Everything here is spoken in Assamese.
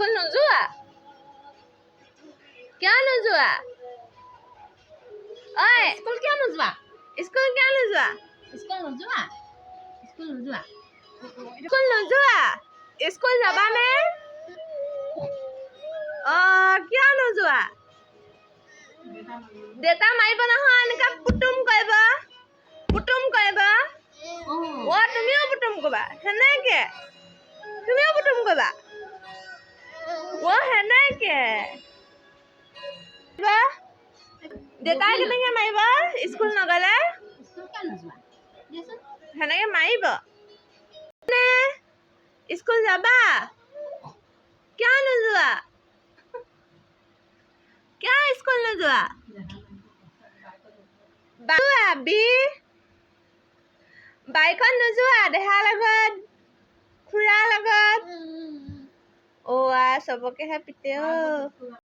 স্কুল নোযোৱা কিয় নোযোৱা ঐ স্কুল কিয় নোযোৱা স্কুল কিয় নোযোৱা স্কুল নোযোৱা স্কুল নোযোৱা স্কুল নোযোৱা স্কুল যাবানে কিয় নোযোৱা দেউতা মাৰিব নহয় এনেকা পুতুম কৰিব তুমিও পুতুম কৰিবা সেনেকে তুমিও পুতুম কৰিবা সেনেকে দেউতাই কেনেকে মাৰিব স্কুল নগলে স্কুল কিয় নোযোৱা দেচোন সেনেকে মাৰিব স্কুল যাবা কিয় নোযোৱা কিয় স্কুল নোযোৱা বাইকত নোযোৱা দেহাৰ লগত খুৰাৰ লগত চবকেহে পিতে